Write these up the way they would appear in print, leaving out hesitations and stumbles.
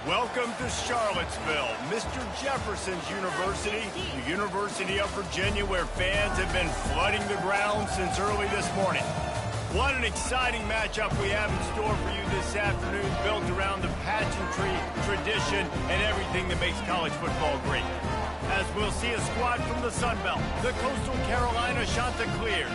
Welcome to Charlottesville, Mr. Jefferson's University, the University of Virginia, where fans have been flooding the ground since early this morning. What an exciting matchup we have in store for you this afternoon, built around the pageantry, tradition, and everything that makes college football great. As we'll see a squad from the Sun Belt, the Coastal Carolina Chanticleers,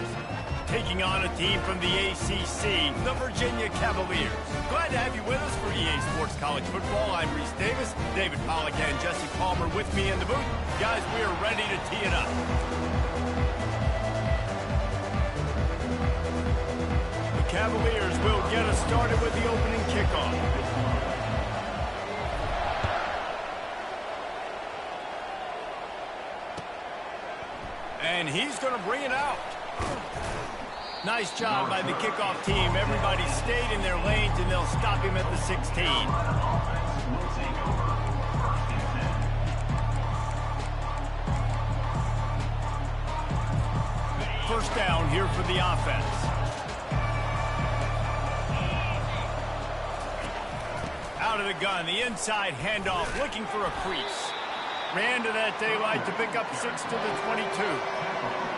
taking on a team from the ACC, the Virginia Cavaliers. Glad to have you with us for EA Sports College Football. I'm Reese Davis, David Pollack and Jesse Palmer with me in the booth. Guys, we are ready to tee it up. The Cavaliers will get us started with the opening kickoff. And he's going to bring it out. Nice job by the kickoff team. Everybody stayed in their lanes, and they'll stop him at the 16. First down here for the offense. Out of the gun, the inside handoff, looking for a crease. Ran to that daylight to pick up 6 to the 22.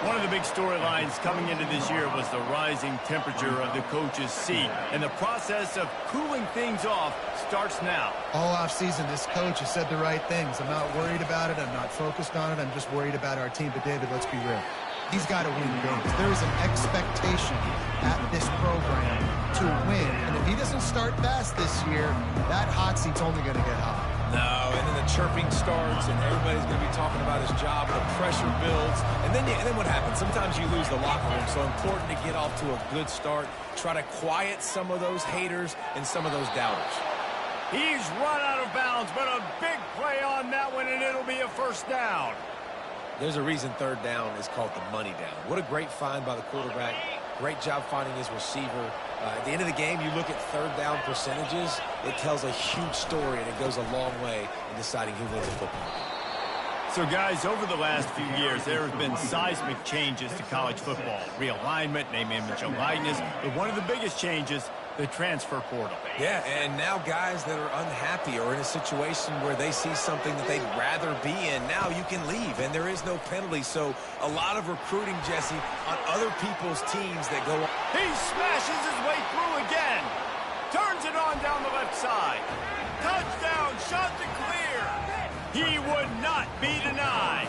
One of the big storylines coming into this year was the rising temperature of the coach's seat, and the process of cooling things off starts now. All offseason, this coach has said the right things. I'm not worried about it. I'm not focused on it. I'm just worried about our team. But, David, let's be real. He's got to win games. There is an expectation at this program to win, and if he doesn't start fast this year, that hot seat's only going to get hot. No, and then the chirping starts, and everybody's going to be talking about his job, and the pressure builds. And then what happens? Sometimes you lose the locker room, so important to get off to a good start. Try to quiet some of those haters and some of those doubters. He's run out of bounds, but a big play on that one, and it'll be a first down. There's a reason third down is called the money down. What a great find by the quarterback. Great job finding his receiver. At the end of the game, you look at third down percentages. It tells a huge story, and it goes a long way in deciding who wins a football game. So, guys, over the last few years, there have been seismic changes to college football. Realignment, name, image, and likeness. But one of the biggest changes, the transfer portal. Yeah, and now guys that are unhappy or in a situation where they see something that they'd rather be in, now you can leave, and there is no penalty. So a lot of recruiting, Jesse, on other people's teams that go on. He smashes his way through again. Turns it on down the left side. Touchdown, Chanticleer. He would not be denied.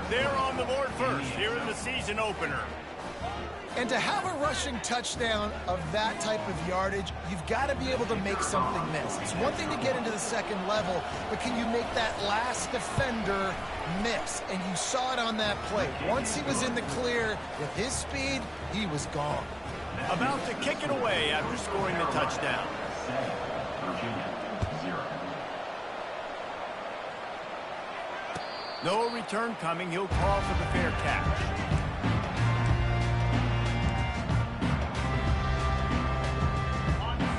They're on the board first here in the season opener. And to have a rushing touchdown of that type of yardage, you've got to be able to make something miss. It's one thing to get into the second level, but can you make that last defender miss? And you saw it on that play. Once he was in the clear, with his speed, he was gone. About to kick it away after scoring the touchdown. No return coming. He'll call for the fair catch.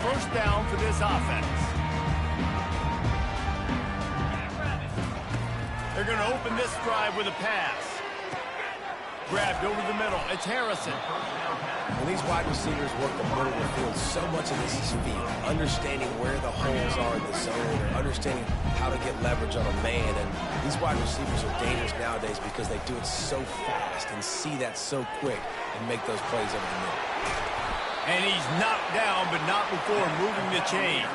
First down for this offense. They're going to open this drive with a pass. Grabbed over the middle. It's Harrison. When these wide receivers work the middle of the field, so much of this is feel. Understanding where the holes are in the zone, understanding how to get leverage on a man. And these wide receivers are dangerous nowadays because they do it so fast and see that so quick and make those plays over the middle. And he's knocked down, but not before moving the chains.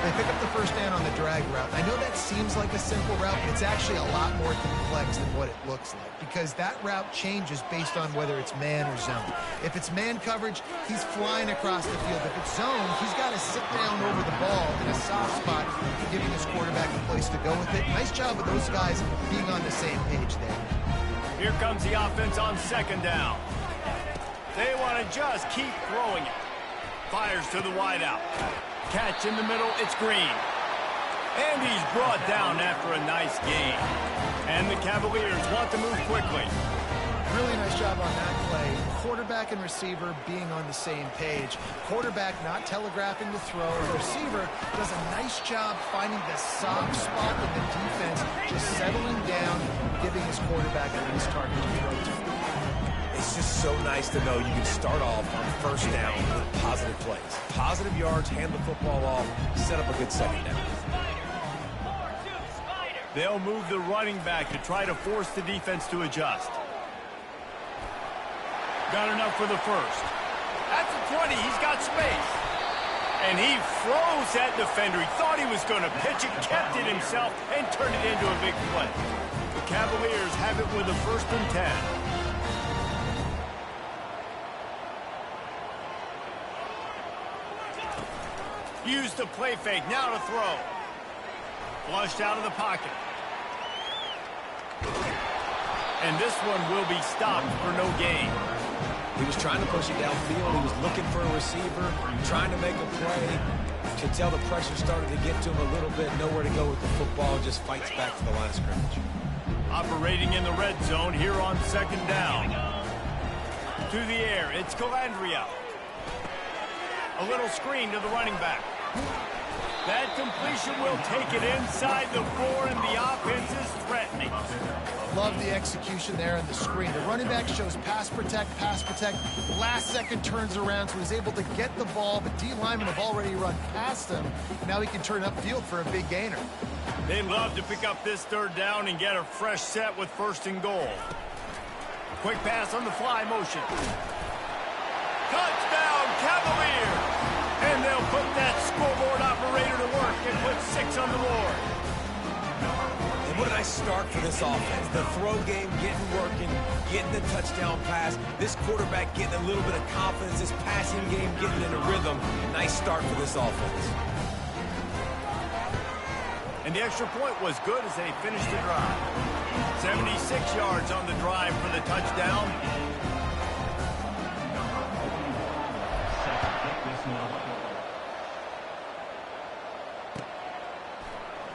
They pick up the first down on the drag route. I know that seems like a simple route, but it's actually a lot more complex than what it looks like, because that route changes based on whether it's man or zone. If it's man coverage, he's flying across the field. If it's zone, he's got to sit down over the ball in a soft spot, giving his quarterback a place to go with it. Nice job of those guys being on the same page there. Here comes the offense on second down. They want to just keep throwing it. Fires to the wideout. Catch in the middle, it's Green. And he's brought down after a nice gain. And the Cavaliers want to move quickly. Really nice job on that play. Quarterback and receiver being on the same page. Quarterback not telegraphing the throw. The receiver does a nice job finding the soft spot in the defense, just settling down, giving his quarterback a nice target to throw to. It's just so nice to know you can start off on first down with positive plays. Positive yards, hand the football off, set up a good second down. They'll move the running back to try to force the defense to adjust. Got enough for the first. At the 20, he's got space. And he froze that defender. He thought he was going to pitch it, kept it himself, and turned it into a big play. The Cavaliers have it with a 1st and 10. Use the play fake, now to throw. Flushed out of the pocket. And this one will be stopped for no gain. He was trying to push it downfield. He was looking for a receiver, trying to make a play. You could tell the pressure started to get to him a little bit. Nowhere to go with the football, just fights back to the line of scrimmage. Operating in the red zone here on 2nd down. To the air, it's Calandria. A little screen to the running back. That completion will take it inside the 4, and the offense is threatening. Love the execution there in the screen. The running back shows pass protect. Last second turns around, so he's able to get the ball, but D linemen have already run past him. Now he can turn upfield for a big gainer. They love to pick up this 3rd down and get a fresh set with 1st and goal. Quick pass on the fly motion. Touchdown, Cavaliers! And they'll put that scoreboard operator to work and put 6 on the board. And what a nice start for this offense. The throw game getting working, getting the touchdown pass. This quarterback getting a little bit of confidence. This passing game getting in a rhythm. Nice start for this offense. And the extra point was good as they finished the drive. 76 yards on the drive for the touchdown.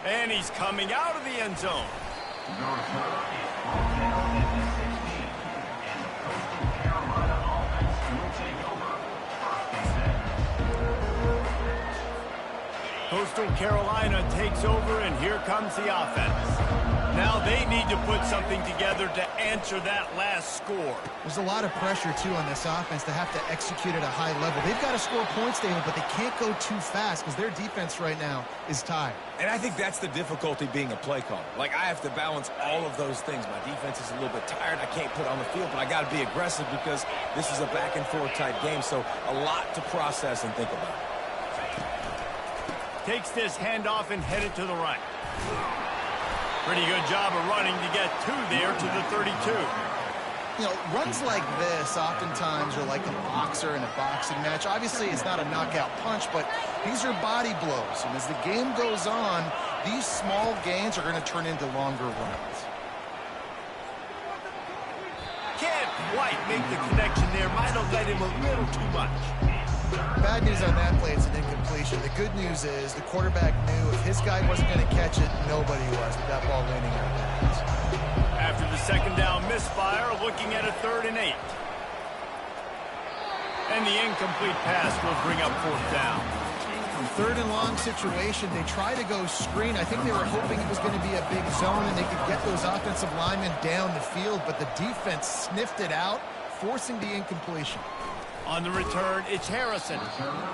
And he's coming out of the end zone. Coastal Carolina takes over, and here comes the offense. Now they need to put something together to answer that last score. There's a lot of pressure, too, on this offense to have to execute at a high level. They've got to score points, David, but they can't go too fast because their defense right now is tired. And I think that's the difficulty being a play caller. Like, I have to balance all of those things. My defense is a little bit tired. I can't put on the field, but I got to be aggressive because this is a back-and-forth type game, so a lot to process and think about. Takes this handoff and headed to the right. Pretty good job of running to get 2 there to the 32. You know, runs like this oftentimes are like a boxer in a boxing match. Obviously, it's not a knockout punch, but these are body blows. And as the game goes on, these small gains are going to turn into longer runs. Can't quite make the connection there. Might have led him a little too much. Bad news on that play, it's an incompletion. The good news is the quarterback knew if his guy wasn't going to catch it, nobody was with that ball landing out of bounds. After the 2nd down misfire, looking at a 3rd and 8. And the incomplete pass will bring up 4th down. 3rd and long situation, they try to go screen. I think they were hoping it was going to be a big zone and they could get those offensive linemen down the field, but the defense sniffed it out, forcing the incompletion. On the return, it's Harrison.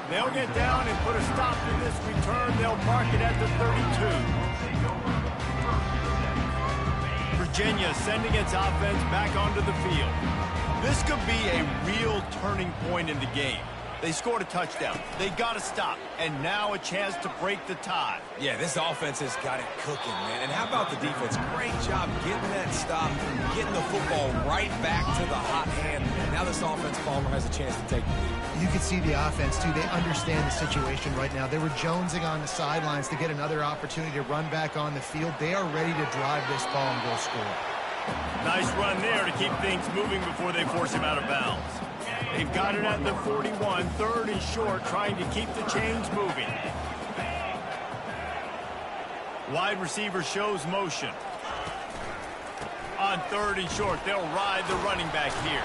They'll get down and put a stop to this return. They'll mark it at the 32. Virginia sending its offense back onto the field. This could be a real turning point in the game. They scored a touchdown. They got to stop. And now a chance to break the tie. Yeah, this offense has got it cooking, man. And how about the defense? Great job getting that stop, getting the football right back to the hot hand. Now this offense, Palmer, has a chance to take the lead. You can see the offense, too. They understand the situation right now. They were jonesing on the sidelines to get another opportunity to run back on the field. They are ready to drive this ball and go score. Nice run there to keep things moving before they force him out of bounds. They've got it at the 41, 3rd and short, trying to keep the chains moving. Wide receiver shows motion. On 3rd and short, they'll ride the running back here.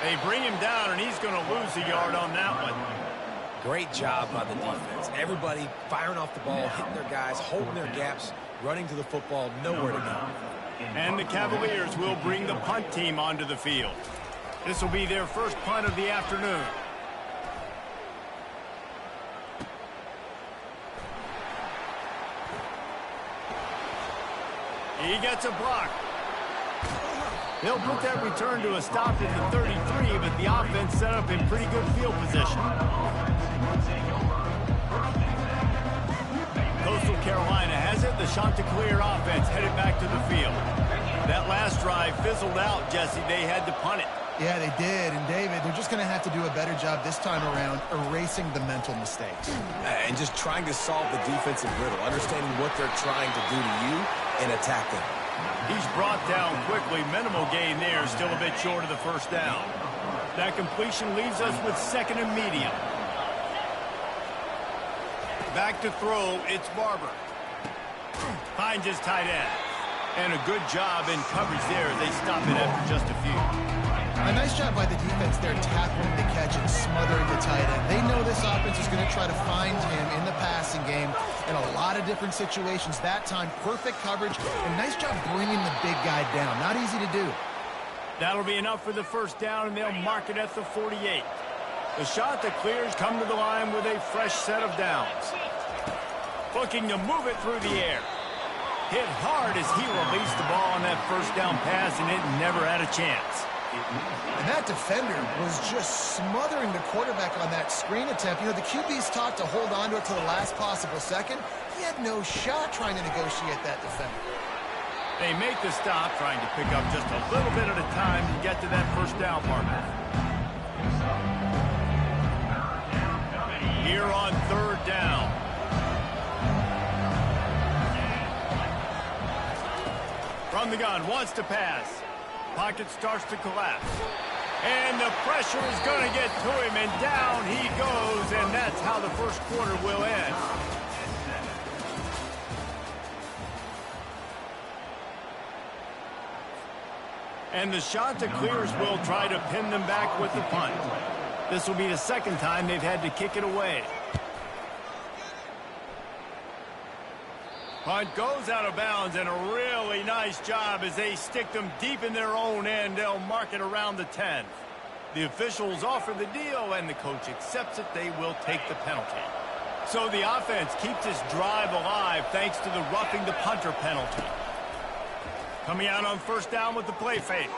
They bring him down, and he's going to lose a yard on that one. Great job by the defense. Everybody firing off the ball, hitting their guys, holding their gaps, running to the football, nowhere to go. And the Cavaliers will bring the punt team onto the field. This will be their first punt of the afternoon. He gets a block. They'll put that return to a stop at the 33, but the offense set up in pretty good field position. Coastal Carolina has it. The Chanticleer offense headed back to the field. That last drive fizzled out, Jesse. They had to punt it. Yeah, they did. And, David, they're just going to have to do a better job this time around erasing the mental mistakes. And just trying to solve the defensive riddle, understanding what they're trying to do to you and attack them. He's brought down quickly. Minimal gain there, still a bit short of the first down. That completion leaves us with second and medium. Back to throw, it's Barber. Finds his tight end. And a good job in coverage there as they stop it after just a few. A nice job by the defense there, tackling the catch and smothering the tight end. They know this offense is going to try to find him in the passing game in a lot of different situations. That time, perfect coverage, and nice job bringing the big guy down. Not easy to do. That'll be enough for the first down, and they'll mark it at the 48. The Chanticleers come to the line with a fresh set of downs. Looking to move it through the air. Hit hard as he released the ball on that first down pass, and it never had a chance. And that defender was just smothering the quarterback on that screen attempt. You know, the QB's taught to hold on to it to the last possible second. He had no shot trying to negotiate that defender. They make the stop, trying to pick up just a little bit at a time to get to that first down marker. Here on third down. From the gun, wants to pass. Pocket starts to collapse. And the pressure is going to get to him, and down he goes, and that's how the first quarter will end. And the Chanticleers will try to pin them back with the punt. This will be the second time they've had to kick it away. Punt goes out of bounds, and a really nice job as they stick them deep in their own end. They'll mark it around the 10. The officials offer the deal, and the coach accepts it. They will take the penalty. So the offense keeps this drive alive thanks to the roughing the punter penalty. Coming out on first down with the play fake.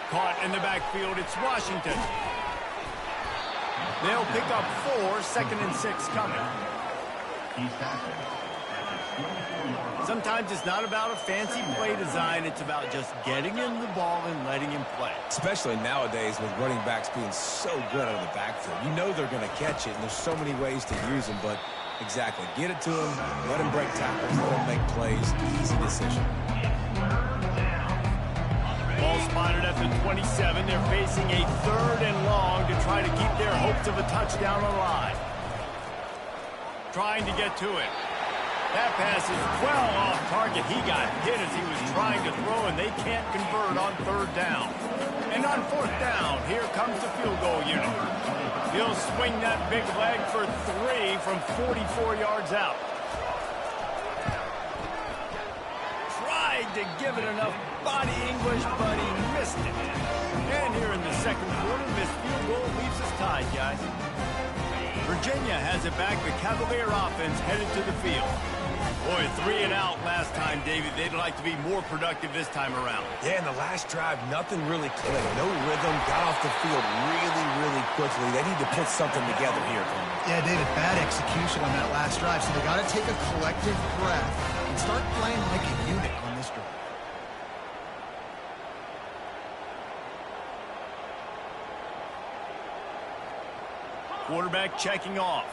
Caught in the backfield, it's Washington. They'll pick up 4, second and 6 coming. Sometimes it's not about a fancy play design. It's about just getting him the ball and letting him play. Especially nowadays with running backs being so good out of the backfield. You know they're going to catch it, and there's so many ways to use them. But exactly, get it to him, let him break tackles, let him make plays. Easy decision. Ball spotted at the 27. They're facing a third and long to try to keep their hopes of a touchdown alive. Trying to get to it. That pass is well off target. He got hit as he was trying to throw, and they can't convert on third down. And on fourth down, here comes the field goal unit. He'll swing that big leg for 3 from 44 yards out. Tried to give it enough body English, but he missed it. And here in the second quarter, this field goal leaves us tied, guys. Virginia has it back. The Cavalier offense headed to the field. Boy, 3 and out last time, David. They'd like to be more productive this time around. Yeah, in the last drive, nothing really clicked. No rhythm, got off the field really quickly. They need to put something together here. Yeah, David, bad execution on that last drive, so they got to take a collective breath and start playing like a unit on this drive. Quarterback checking off.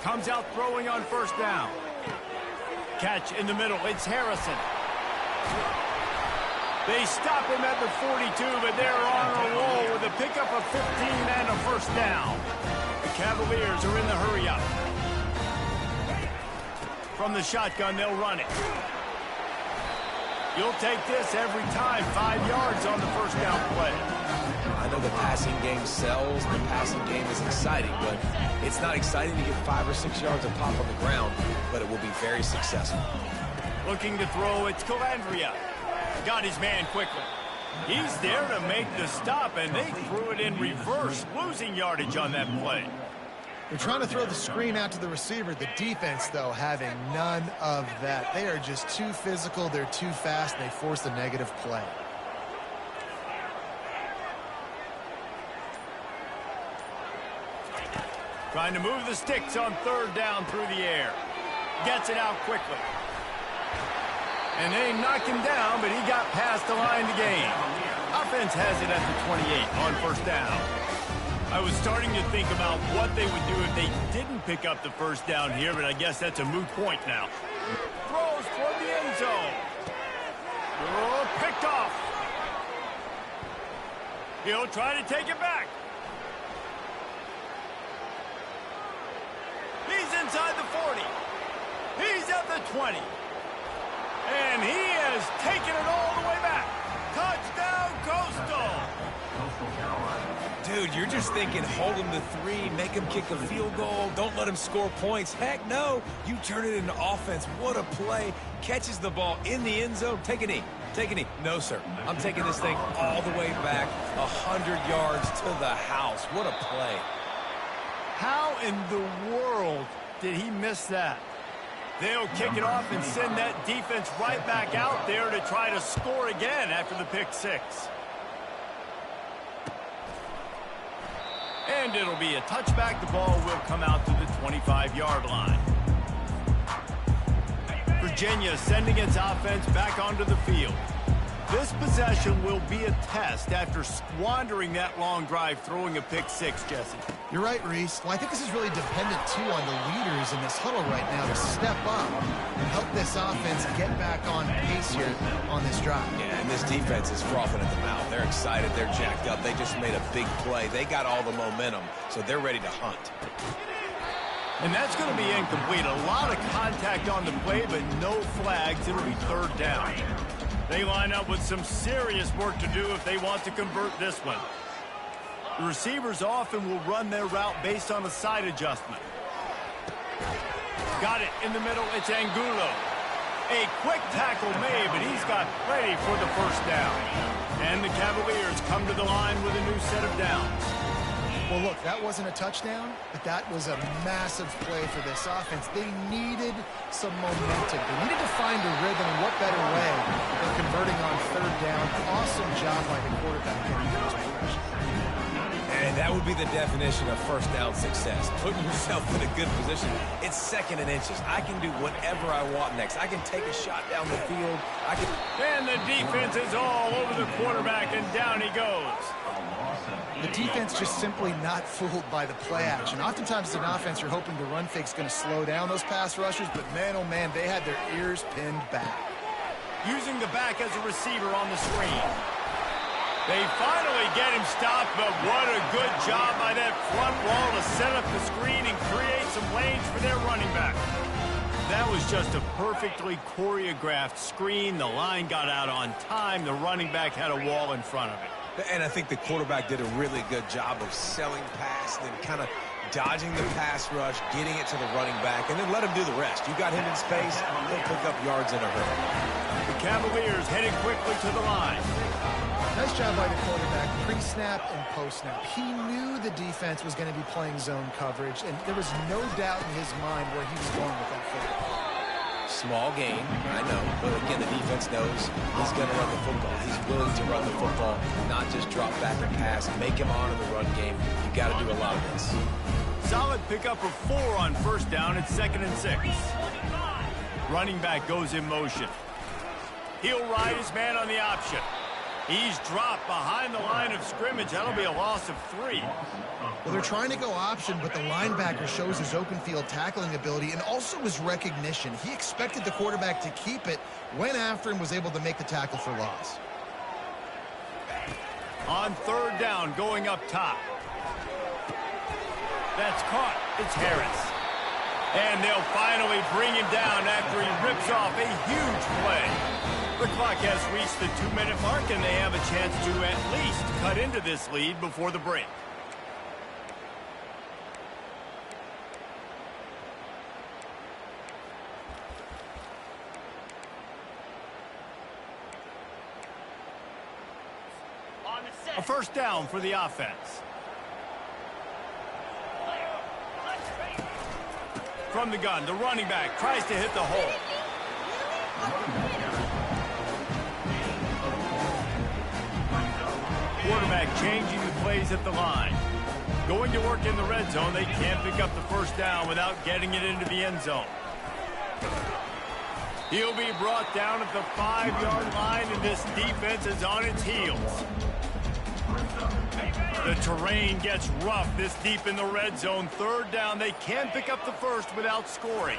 Comes out throwing on first down. Catch in the middle. It's Harrison. They stop him at the 42, but they're on a roll with a pickup of 15 and a first down. The Cavaliers are in the hurry-up. From the shotgun, they'll run it. You'll take this every time. 5 yards on the first down play. I know the passing game sells, the passing game is exciting, but it's not exciting to get 5 or 6 yards of pop on the ground, but it will be very successful. Looking to throw, it's Calandria. Got his man quickly. He's there to make the stop, and they threw it in reverse, losing yardage on that play. They're trying to throw the screen out to the receiver. The defense, though, having none of that. They are just too physical. They're too fast. They force a negative play. Trying to move the sticks on third down through the air. Gets it out quickly. And they knock him down, but he got past the line to gain. Offense has it at the 28 on first down. I was starting to think about what they would do if they didn't pick up the first down here, but I guess that's a moot point now. Throws toward the end zone. Oh, picked off. He'll try to take it back. He's inside the 40. He's at the 20. And he has taken it all the way back. Touchdown, Coastal. Dude, you're just thinking hold him to 3, make him kick a field goal, don't let him score points. Heck no, you turn it into offense. What a play. Catches the ball in the end zone. Take a knee. Take a knee. No, sir. I'm taking this thing all the way back 100 yards to the house. What a play. How in the world did he miss that? They'll kick it off and send that defense right back out there to try to score again after the pick six. And it'll be a touchback. The ball will come out to the 25-yard line. Virginia sending its offense back onto the field. This possession will be a test after squandering that long drive throwing a pick six, Jesse. You're right, Reese. Well, I think this is really dependent, too, on the leaders in this huddle right now to step up and help this offense get back on pace here on this drive. Yeah, and this defense is frothing at the mouth. They're excited. They're jacked up. They just made a big play. They got all the momentum, so they're ready to hunt. And that's going to be incomplete. A lot of contact on the play, but no flags. It'll be third down. They line up with some serious work to do if they want to convert this one. The receivers often will run their route based on a side adjustment. Got it in the middle. It's Angulo. A quick tackle made, but he's got plenty for the first down. And the Cavaliers come to the line with a new set of downs. Well, look, that wasn't a touchdown, but that was a massive play for this offense. They needed some momentum. They needed to find a rhythm, and what better way than converting on third down. Awesome job by the quarterback getting those progressions. And that would be the definition of first down success. Putting yourself in a good position. It's second and inches. I can do whatever I want next. I can take a shot down the field. And the defense is all over the quarterback, and down he goes. The defense just simply not fooled by the play action. Oftentimes as an offense, you're hoping the run fake's going to slow down those pass rushers, but man, oh man, they had their ears pinned back. Using the back as a receiver on the screen. They finally get him stopped, but what a good job by that front wall to set up the screen and create some lanes for their running back. That was just a perfectly choreographed screen. The line got out on time. The running back had a wall in front of it. And I think the quarterback did a really good job of selling past and kind of dodging the pass rush, getting it to the running back, and then let him do the rest. You got him in space, he'll pick up yards in a hurry. The Cavaliers heading quickly to the line. Nice job by the quarterback, pre-snap and post-snap. He knew the defense was going to be playing zone coverage, and there was no doubt in his mind where he was going with that football. Small gain, I know, but again, the defense knows he's going to run the football. He's willing to run the football, not just drop back and pass, make him honor the run game. You got to do a lot of this. Solid pickup of 4 on first down. It's 2nd and 6. Running back goes in motion. He'll ride his man on the option. He's dropped behind the line of scrimmage. That'll be a loss of 3. Well, they're trying to go option, but the linebacker shows his open field tackling ability and also his recognition. He expected the quarterback to keep it, went after him, was able to make the tackle for loss. On third down, going up top. That's caught. It's Harris. And they'll finally bring him down after he rips off a huge play. The clock has reached the 2-minute mark, and they have a chance to at least cut into this lead before the break. A first down for the offense. From the gun, the running back tries to hit the hole. Quarterback changing the plays at the line. Going to work in the red zone, they can't pick up the first down without getting it into the end zone. He'll be brought down at the 5-yard line, and this defense is on its heels. The terrain gets rough this deep in the red zone. Third down, they can pick up the first without scoring.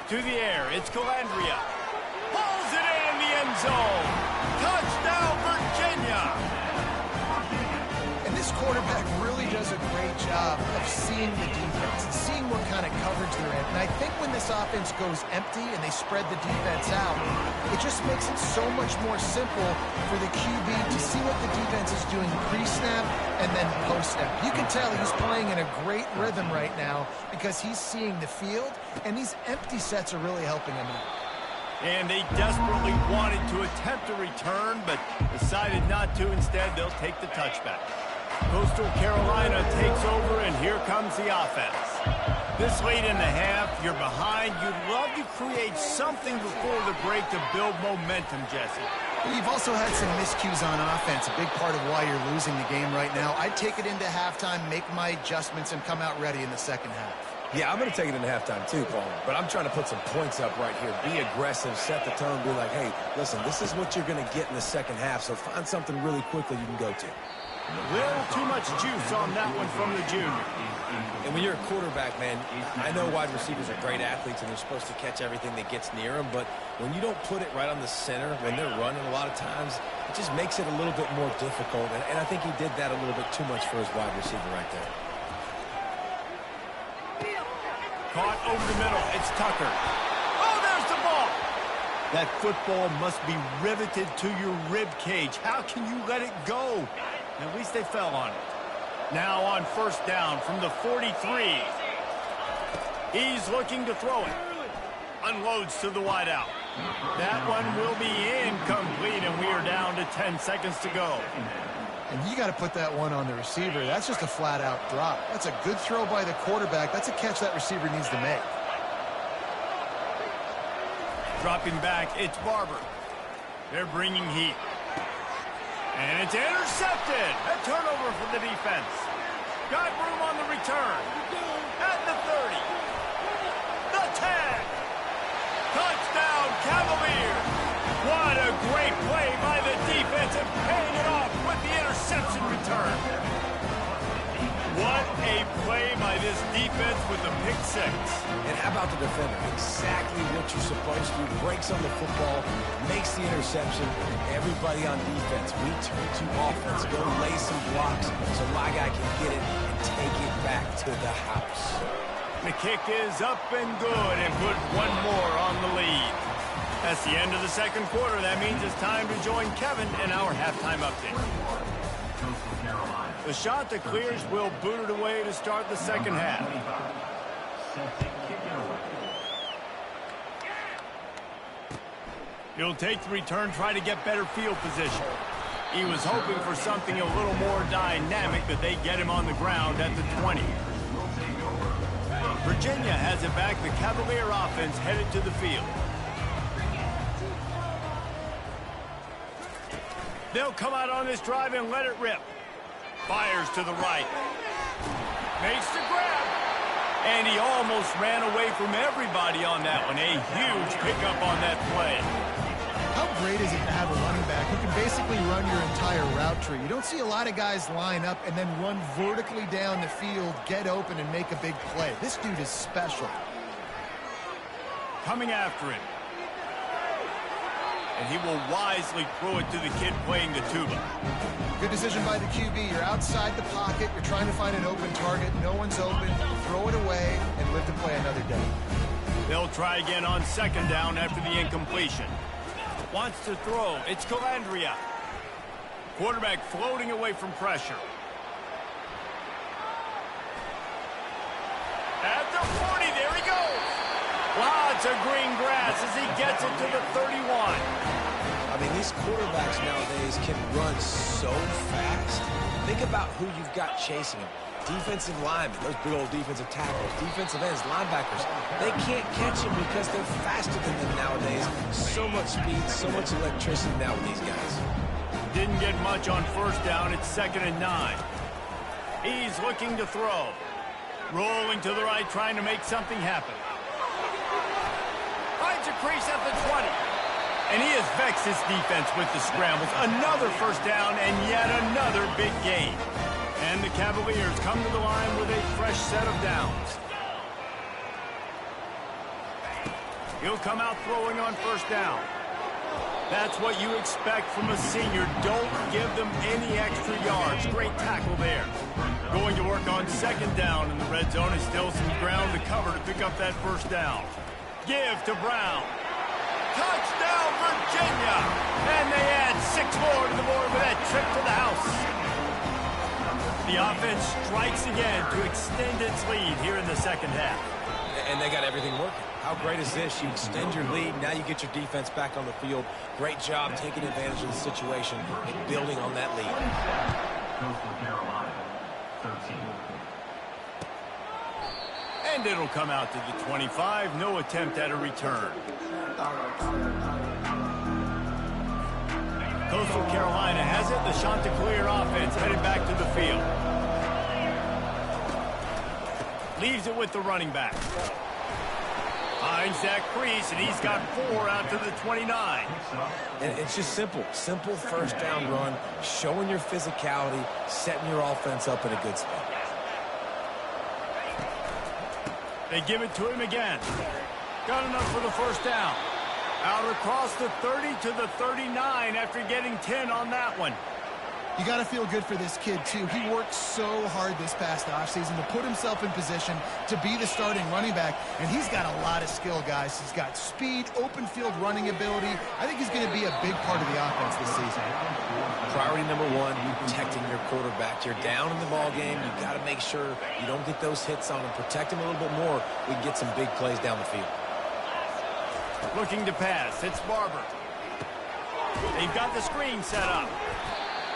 To the air, it's Calandria. Pulls it in the end zone. Touchdown, Virginia! And this quarterback really does a great job of seeing the defense and seeing what kind of coverage they're in. And I think when this offense goes empty and they spread the defense out, it just makes it so much more simple for the QB to see what the defense is doing pre-snap and then post-snap. You can tell he's playing in a great rhythm right now because he's seeing the field, and these empty sets are really helping him out. And they desperately wanted to attempt a return, but decided not to. Instead, they'll take the touchback. Coastal Carolina takes over, and here comes the offense. This late in the half, you're behind. You'd love to create something before the break to build momentum, Jesse. You've also had some miscues on offense, a big part of why you're losing the game right now. I'd take it into halftime, make my adjustments, and come out ready in the second half. Yeah, I'm going to take it into halftime too, Paul. But I'm trying to put some points up right here. Be aggressive, set the tone, be like, hey, listen, this is what you're going to get in the second half, so find something really quickly you can go to. A little too much juice on that one from the junior. And when you're a quarterback, man, I know wide receivers are great athletes and they're supposed to catch everything that gets near them, but when you don't put it right on the center, when they're running a lot of times, it just makes it a little bit more difficult. And I think he did that a little bit too much for his wide receiver right there. Caught over the middle. It's Tucker. Oh, there's the ball. That football must be riveted to your rib cage. How can you let it go? At least they fell on it. Now on first down from the 43. He's looking to throw it. Unloads to the wideout. That one will be incomplete, and we are down to 10 seconds to go. And you got to put that one on the receiver. That's just a flat-out drop. That's a good throw by the quarterback. That's a catch that receiver needs to make. Dropping back, it's Barber. They're bringing heat. And it's intercepted. A turnover for the defense. Got room on the return. At the 30. The 10. Touchdown, Cavaliers. What a great play by the defense and paying it off with the interception return. What a play by this defense with the pick six. And how about the defender? Exactly what you're supposed to do. Breaks on the football, makes the interception. Everybody on defense, we turn to offense. Go lay some blocks so my guy can get it and take it back to the house. The kick is up and good and put one more on the lead. That's the end of the second quarter. That means it's time to join Kevin in our halftime update. The shot that clears will boot it away to start the second half. He'll take the return, try to get better field position. He was hoping for something a little more dynamic, but they get him on the ground at the 20. Virginia has it back. The Cavalier offense headed to the field. They'll come out on this drive and let it rip. Fires to the right. Makes the grab. And he almost ran away from everybody on that one. A huge pickup on that play. How great is it to have a running back who can basically run your entire route tree? You don't see a lot of guys line up and then run vertically down the field, get open, and make a big play. This dude is special. Coming after him. And he will wisely throw it to the kid playing the tuba. Good decision by the QB. You're outside the pocket. You're trying to find an open target. No one's open. Throw it away and live to play another day. They'll try again on second down after the incompletion. Wants to throw. It's Calandria. Quarterback floating away from pressure. At the 40, there he goes. Lots of green grass as he gets it to the 31. I mean, these quarterbacks nowadays can run so fast. Think about who you've got chasing them. Defensive linemen, those big old defensive tackles, defensive ends, linebackers. They can't catch them because they're faster than them nowadays. So much speed, so much electricity now with these guys. Didn't get much on first down. It's 2nd and 9. He's looking to throw. Rolling to the right, trying to make something happen. Finds a crease at the 20. And he has vexed his defense with the scrambles. Another first down and yet another big gain. And the Cavaliers come to the line with a fresh set of downs. He'll come out throwing on first down. That's what you expect from a senior. Don't give them any extra yards. Great tackle there. Going to work on 2nd down in the red zone. Is still some ground to cover to pick up that first down. Give to Brown. Touchdown, Virginia! And they add 6 more to the board with that trip to the house. The offense strikes again to extend its lead here in the second half. And they got everything working. How great is this? You extend your lead, now you get your defense back on the field. Great job taking advantage of the situation and building on that lead. And it'll come out to the 25. No attempt at a return. Coastal Carolina has it. The Chanticleer offense headed back to the field. Leaves it with the running back. Finds that crease, and he's got 4 out to the 29. And it's just simple. Simple first down run, showing your physicality, setting your offense up in a good spot. They give it to him again. Got enough for the first down. Out across the 30 to the 39 after getting 10 on that one. You got to feel good for this kid, too. He worked so hard this past offseason to put himself in position to be the starting running back, and he's got a lot of skill, guys. He's got speed, open field running ability. I think he's going to be a big part of the offense this season. Priority number 1, protecting your quarterback. You're down in the ball game. You got to make sure you don't get those hits on him. Protect him a little bit more. We can get some big plays down the field. Looking to pass. It's Barber. They've got the screen set up.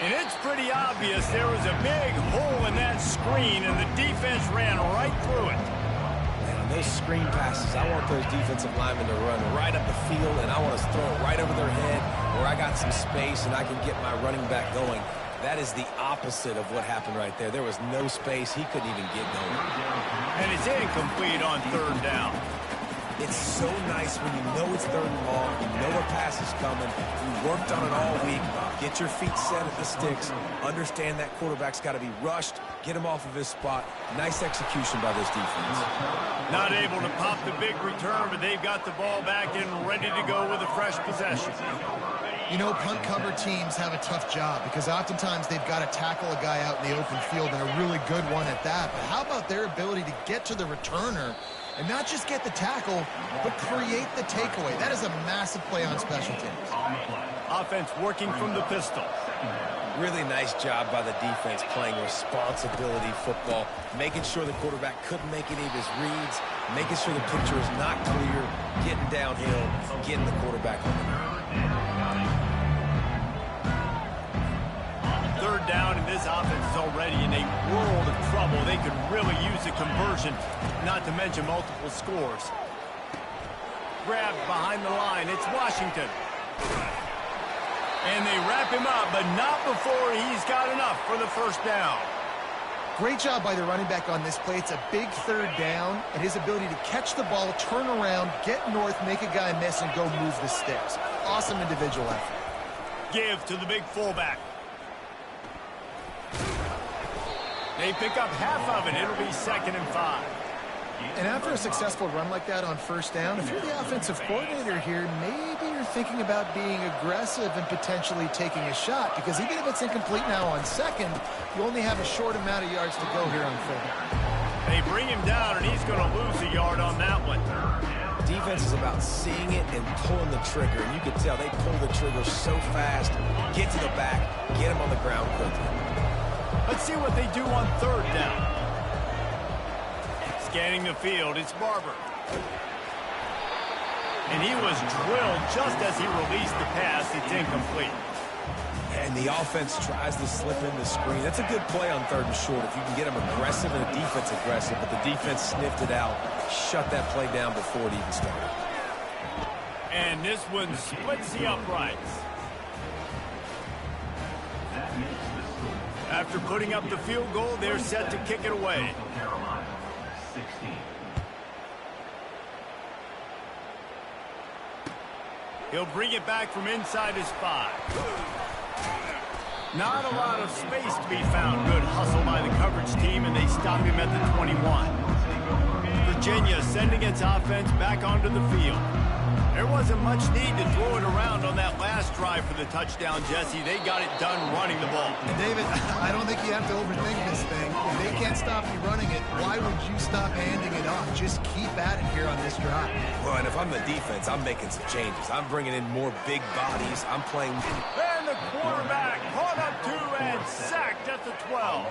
And it's pretty obvious there was a big hole in that screen, and the defense ran right through it. And on those screen passes, I want those defensive linemen to run right up the field, and I want to throw it right over their head where I got some space and I can get my running back going. That is the opposite of what happened right there. There was no space. He couldn't even get going. And it's incomplete on 3rd down. It's so nice when you know it's 3rd and long, you know a pass is coming, you worked on it all week, get your feet set at the sticks, understand that quarterback's got to be rushed, get him off of his spot. Nice execution by this defense. Not able to pop the big return, but they've got the ball back and ready to go with a fresh possession. You know, punt cover teams have a tough job because oftentimes they've got to tackle a guy out in the open field, and a really good one at that. But how about their ability to get to the returner and not just get the tackle, but create the takeaway? That is a massive play on special teams. Offense working from the pistol. Really nice job by the defense playing responsibility football, making sure the quarterback couldn't make any of his reads, making sure the picture is not clear, getting downhill, getting the quarterback on the ground. 3rd down, and this offense is already in a world of trouble. They could really use a conversion, not to mention multiple scores. Grabbed behind the line. It's Washington. And they wrap him up, but not before he's got enough for the first down. Great job by the running back on this play. It's a big 3rd down, and his ability to catch the ball, turn around, get north, make a guy miss, and go move the sticks. Awesome individual effort. Give to the big fullback. They pick up half of it. It'll be 2nd and 5. And after a successful run like that on first down, if you're the offensive coordinator here, maybe you're thinking about being aggressive and potentially taking a shot, because even if it's incomplete now on 2nd, you only have a short amount of yards to go here on 3rd. They bring him down, and he's going to lose a yard on that one. Defense is about seeing it and pulling the trigger, and you can tell they pull the trigger so fast, get to the back, get him on the ground quickly. Let's see what they do on 3rd down. Scanning the field, it's Barber. And he was drilled just as he released the pass. It's incomplete. And the offense tries to slip in the screen. That's a good play on 3rd and short if you can get them aggressive and the defense aggressive, but the defense sniffed it out, shut that play down before it even started. And this one splits the uprights. After putting up the field goal, they're set to kick it away. He'll bring it back from inside his 5. Not a lot of space to be found. Good hustle by the coverage team, and they stop him at the 21. Virginia sending its offense back onto the field. There wasn't much need to throw it around on that last drive for the touchdown, Jesse. They got it done running the ball. David, I don't think you have to overthink this thing. If they can't stop you running it, why would you stop handing it off? Just keep at it here on this drive. Well, and if I'm the defense, I'm making some changes. I'm bringing in more big bodies. I'm playing... And the quarterback caught up to and sacked at the 12.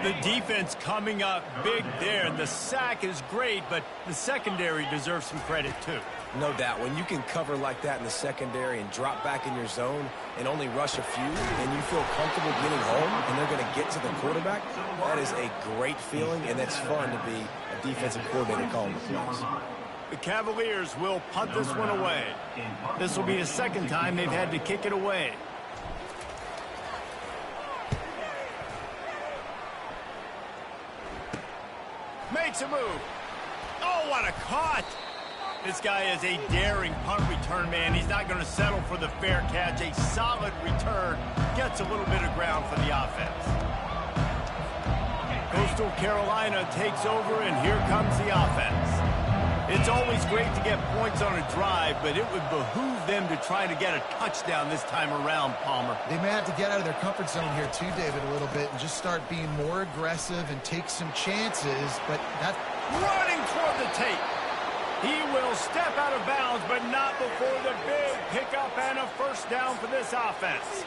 The defense coming up big there, and the sack is great, but the secondary deserves some credit too. No doubt. When you can cover like that in the secondary and drop back in your zone and only rush a few, and you feel comfortable getting home and they're going to get to the quarterback, that is a great feeling, and that's fun to be a defensive coordinator calling the plays. The Cavaliers will punt this one away. This will be the second time they've had to kick it away. Makes a move. Oh, what a cut! This guy is a daring punt return man. He's not going to settle for the fair catch. A solid return. Gets a little bit of ground for the offense. Coastal Carolina takes over, and here comes the offense. It's always great to get points on a drive, but it would behoove them to try to get a touchdown this time around, Palmer. They may have to get out of their comfort zone here too, David, a little bit, and just start being more aggressive and take some chances, but that... Running toward the tape. He will step out of bounds, but not before the big pickup and a first down for this offense.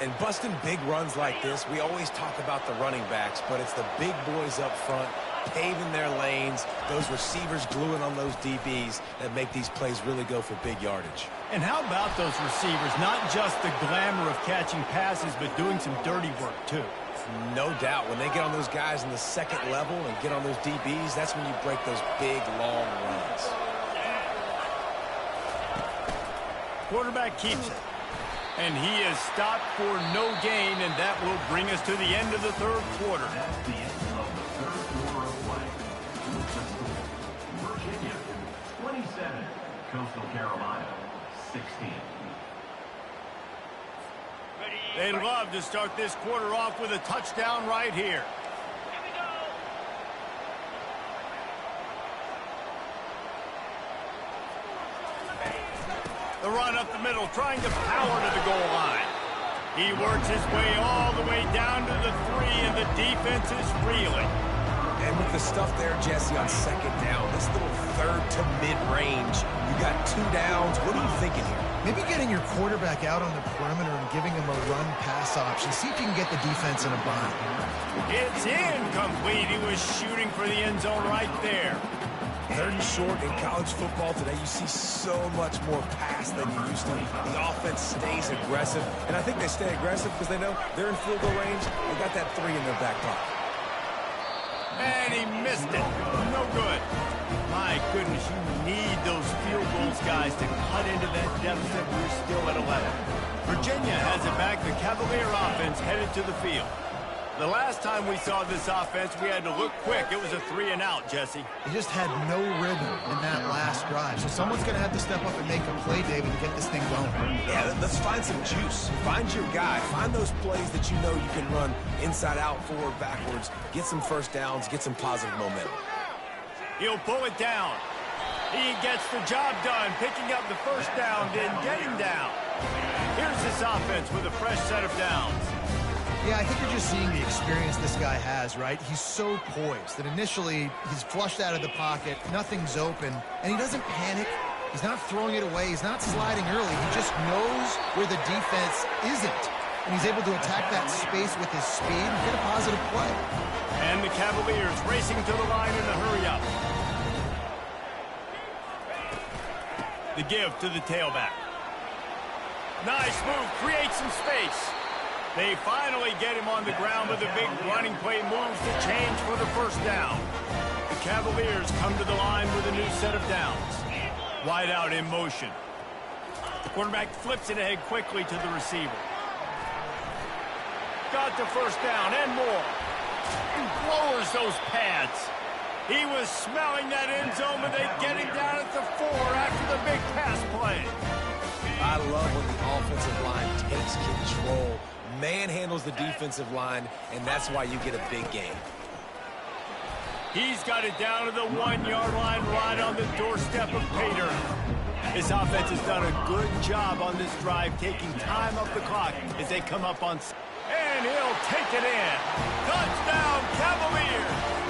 And busting big runs like this, we always talk about the running backs, but it's the big boys up front, paving their lanes, those receivers gluing on those DBs that make these plays really go for big yardage. And how about those receivers? Not just the glamour of catching passes, but doing some dirty work, too. No doubt. When they get on those guys in the second level and get on those DBs, that's when you break those big, long runs. Quarterback keeps it. And he is stopped for no gain, and that will bring us to the end of the third quarter. That's the end of the third quarter of play. Virginia, 27. Coastal Carolina, 16. They'd love to start this quarter off with a touchdown right here. The run up the middle, trying to power to the goal line. He works his way all the way down to the 3, and the defense is reeling. And with the stuff there, Jesse, on second down, this little third to mid-range, you got 2 downs. What are you thinking here? Maybe getting your quarterback out on the perimeter and giving him a run-pass option. See if you can get the defense in a bind. It's incomplete. He was shooting for the end zone right there. 3rd and short in college football today, you see so much more pass than you used to. The offense stays aggressive, and I think they stay aggressive because they know they're in field goal range. They got that 3 in their back pocket. And he missed it. No good. My goodness, you need those field goals, guys, to cut into that deficit. We're still at 11. Virginia has it back. The Cavalier offense headed to the field. The last time we saw this offense, we had to look quick. It was a 3-and-out, Jesse. They just had no rhythm in that last drive. So someone's going to have to step up and make a play, David, to get this thing going. Yeah, let's find some juice. Find your guy. Find those plays that you know you can run inside out, forward, backwards. Get some first downs. Get some positive momentum. He'll pull it down. He gets the job done, picking up the first down, then getting down. Here's this offense with a fresh set of downs. Yeah, I think you're just seeing the experience this guy has, right? He's so poised that initially he's flushed out of the pocket, nothing's open, and he doesn't panic. He's not throwing it away. He's not sliding early. He just knows where the defense isn't, and he's able to attack that space with his speed and get a positive play. And the Cavaliers racing to the line in a hurry up. The give to the tailback. Nice move, creates some space. They finally get him on the ground with a big running play, moves the change for the first down. The Cavaliers come to the line with a new set of downs. Wide out in motion. The quarterback flips it ahead quickly to the receiver. Got the first down and more. He lowers those pads. He was smelling that end zone, but they get him down at the 4 after the big pass play. I love when the offensive line takes control, manhandles the defensive line, and that's why you get a big game. He's got it down to the 1-yard line right on the doorstep of Pater. This offense has done a good job on this drive, taking time off the clock as they come up on... And he'll take it in. Touchdown, Cavaliers!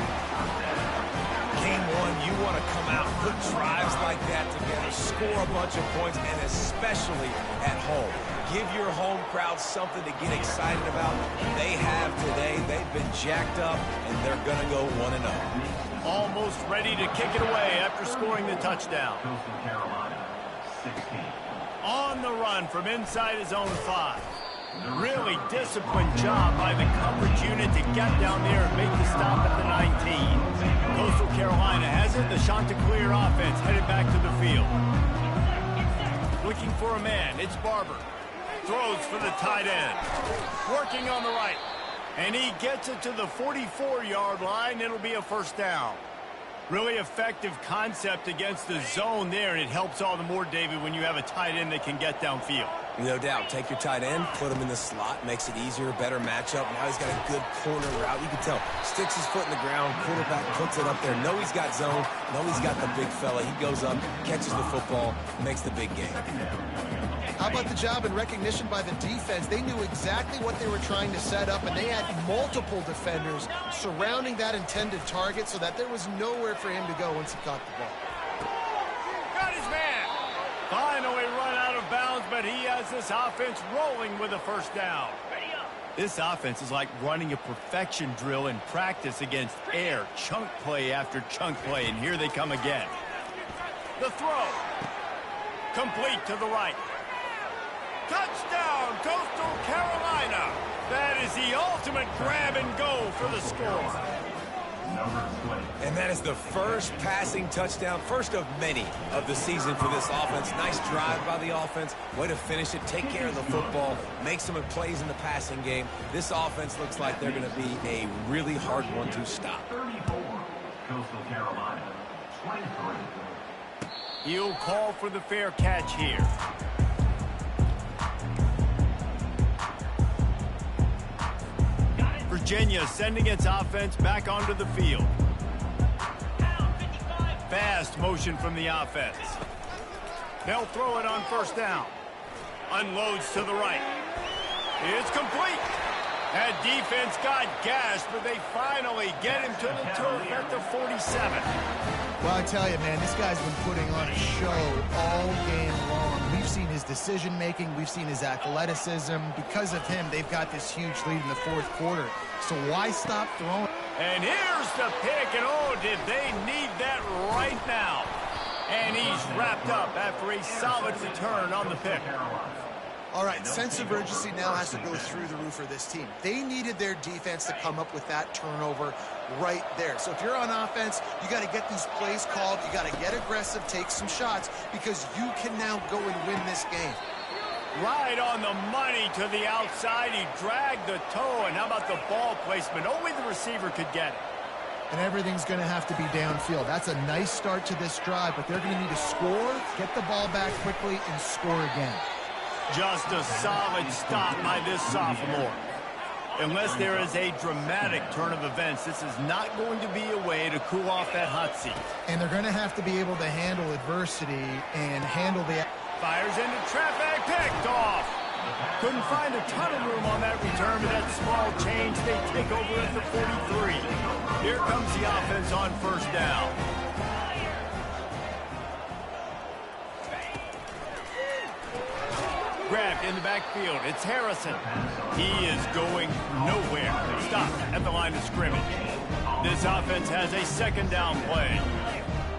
Game one, you want to come out, put drives like that together, score a bunch of points, and especially at home. Give your home crowd something to get excited about. They have today. They've been jacked up, and they're going to go 1-0. Almost ready to kick it away after scoring the touchdown. Coastal Carolina, 16. On the run from inside his own 5. Really disciplined job by the coverage unit to get down there and make the stop at the 19. Coastal Carolina has it. The Chanticleer offense headed back to the field. Looking for a man. It's Barber. Throws for the tight end. Working on the right. And he gets it to the 44-yard line. It'll be a first down. Really effective concept against the zone there, and it helps all the more, David, when you have a tight end that can get downfield. No doubt. Take your tight end, put him in the slot, makes it easier, better matchup. Now he's got a good corner route. You can tell. Sticks his foot in the ground, quarterback puts it up there. Know he's got zone, know he's got the big fella. He goes up, catches the football, makes the big game. How about the job and recognition by the defense? They knew exactly what they were trying to set up, and they had multiple defenders surrounding that intended target so that there was nowhere for him to go once he caught the ball. Got his man. Finally run out of bounds, but he has this offense rolling with a first down. This offense is like running a perfection drill in practice against air. Chunk play after chunk play, and here they come again. The throw. Complete to the right. Touchdown, Coastal Carolina. That is the ultimate grab and go for the score. And that is the first passing touchdown, first of many of the season for this offense. Nice drive by the offense. Way to finish it, take care of the football, make some plays in the passing game. This offense looks like they're going to be a really hard one to stop. 34, Coastal Carolina, 23. He'll call for the fair catch here. Virginia sending its offense back onto the field. Fast motion from the offense. They'll throw it on first down. Unloads to the right. It's complete. That defense got gashed, but they finally get him to the turf at the 47. Well, I tell you, man, this guy's been putting on a show all game long. We've seen his decision-making. We've seen his athleticism. Because of him, they've got this huge lead in the fourth quarter. So why stop throwing? And here's the pick, and oh, did they need that right now. And he's wrapped up after a solid return on the pick. All right, sense of urgency now has to go through the roof for this team. They needed their defense to come up with that turnover right there. So if you're on offense, you got to get these plays called. You got to get aggressive, take some shots, because you can now go and win this game. Right on the money to the outside. He dragged the toe, and how about the ball placement? Only the receiver could get it. And everything's going to have to be downfield. That's a nice start to this drive, but they're going to need to score, get the ball back quickly, and score again. Just a solid stop by this sophomore. Unless there is a dramatic turn of events, this is not going to be a way to cool off that hot seat. And they're going to have to be able to handle adversity and handle the... Fires into traffic, picked off. Couldn't find a ton of room on that return, but that small change, they take over at the 43. Here comes the offense on first down. Grabbed in the backfield. It's Harrison. He is going nowhere. Stopped at the line of scrimmage. This offense has a second down play.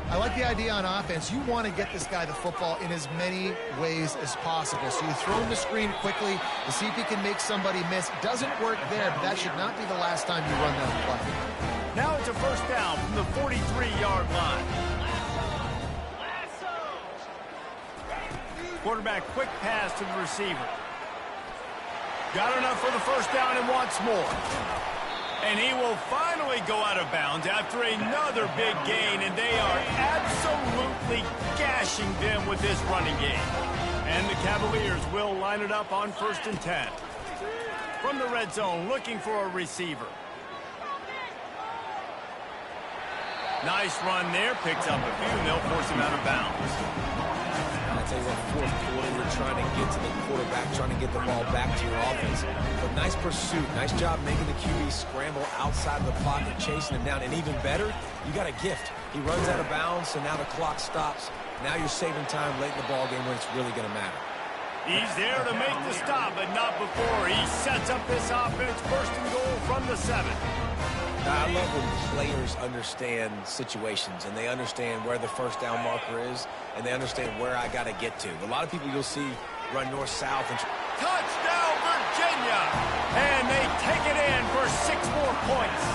I like the idea on offense. You want to get this guy the football in as many ways as possible. So you throw him the screen quickly to see if he can make somebody miss. Doesn't work there, but that should not be the last time you run that play. Now it's a first down from the 43-yard line. Quarterback quick pass to the receiver. Got enough for the first down and wants more. And he will finally go out of bounds after another big gain, and they are absolutely gashing them with this running game. And the Cavaliers will line it up on 1st and 10. From the red zone, looking for a receiver. Nice run there, picks up a few, and they'll force him out of bounds. I'll tell you what, fourth quarter, you're trying to get to the quarterback, trying to get the ball back to your offense. But nice pursuit, nice job making the QB scramble outside of the pocket, chasing him down. And even better, you got a gift. He runs out of bounds, so now the clock stops. Now you're saving time late in the ball game when it's really going to matter. He's there to make the stop, but not before. He sets up this offense, first and goal from the 7. I love when players understand situations and they understand where the first down marker is and they understand where I got to get to. A lot of people you'll see run north-south. And touchdown, Virginia! And they take it in for 6 more points.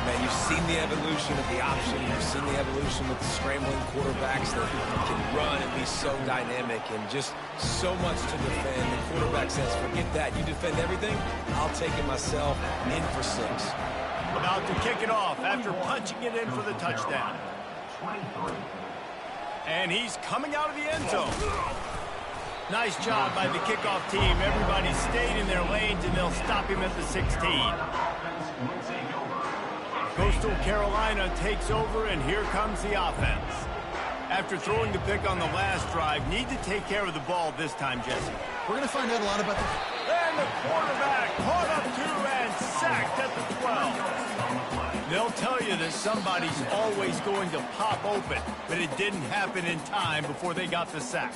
Man, you've seen the evolution of the option. You've seen the evolution with the scrambling quarterbacks that can run and be so dynamic and just so much to defend. The quarterback says, forget that. You defend everything, I'll take it myself. In for 6. About to kick it off after punching it in for the touchdown. And he's coming out of the end zone. Nice job by the kickoff team. Everybody stayed in their lanes, and they'll stop him at the 16. Coastal Carolina takes over, and here comes the offense. After throwing the pick on the last drive, need to take care of the ball this time, Jesse. We're going to find out a lot about the... And the quarterback caught up to and sacked at the 12. They'll tell you that somebody's always going to pop open, but it didn't happen in time before they got the sack.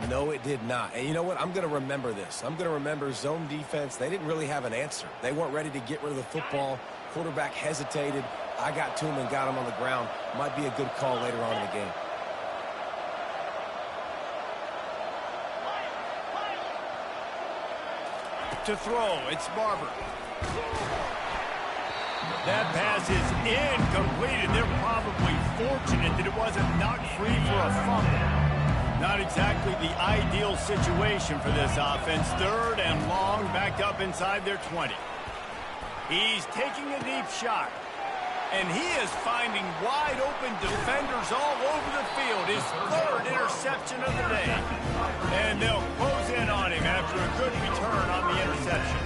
No, it did not. And you know what? I'm going to remember this. I'm going to remember zone defense. They didn't really have an answer. They weren't ready to get rid of the football. Quarterback hesitated. I got to him and got him on the ground. Might be a good call later on in the game. To throw, it's Barber. That pass is incomplete, and they're probably fortunate that it wasn't knocked free for a fumble. Not exactly the ideal situation for this offense. 3rd and long, backed up inside their 20. He's taking a deep shot, and he is finding wide-open defenders all over the field. His 3rd interception of the day. And they'll close in on him after a good return on the interception.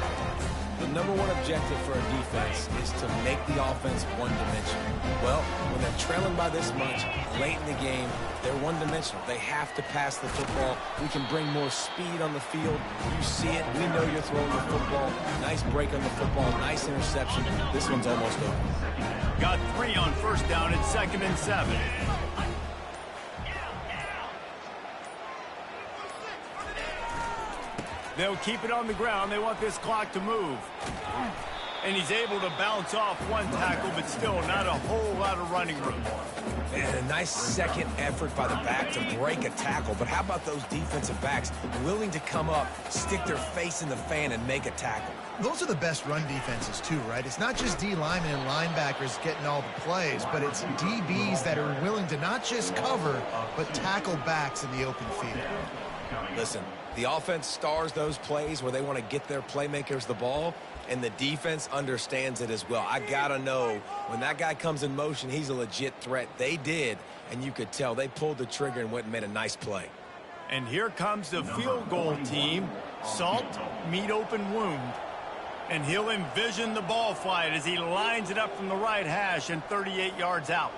The number one objective for a defense is to make the offense one-dimensional. Well, when they're trailing by this much, late in the game, they're one-dimensional. They have to pass the football. We can bring more speed on the field. You see it. We know you're throwing the football. Nice break on the football. Nice interception. This one's almost over. Got 3 on first down at 2nd and 7. They'll keep it on the ground. They want this clock to move. And he's able to bounce off one tackle, but still not a whole lot of running room. And a nice second effort by the back to break a tackle. But how about those defensive backs willing to come up, stick their face in the fan, and make a tackle? Those are the best run defenses, too, right? It's not just D linemen and linebackers getting all the plays, but it's DBs that are willing to not just cover, but tackle backs in the open field. Listen, the offense stars those plays where they want to get their playmakers the ball, and the defense understands it as well. I got to know when that guy comes in motion, he's a legit threat. They did, and you could tell. They pulled the trigger and went and made a nice play. And here comes the field goal team. Salt, meet open wound. And he'll envision the ball flight as he lines it up from the right hash and 38 yards out.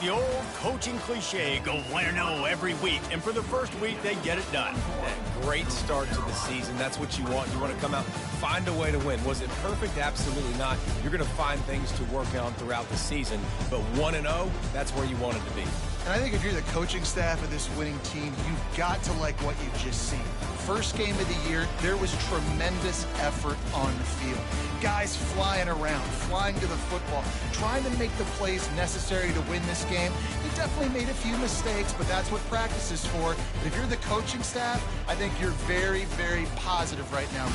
The old coaching cliche, go win-0 every week. And for the first week, they get it done. That great start to the season. That's what you want. You want to come out, find a way to win. Was it perfect? Absolutely not. You're going to find things to work on throughout the season. But 1-0, that's where you want it to be. And I think if you're the coaching staff of this winning team, you've got to like what you've just seen. First game of the year, there was tremendous effort on the field. Guys flying around, flying to the football, trying to make the plays necessary to win this game. They definitely made a few mistakes, but that's what practice is for. But if you're the coaching staff, I think you're very, very positive right now.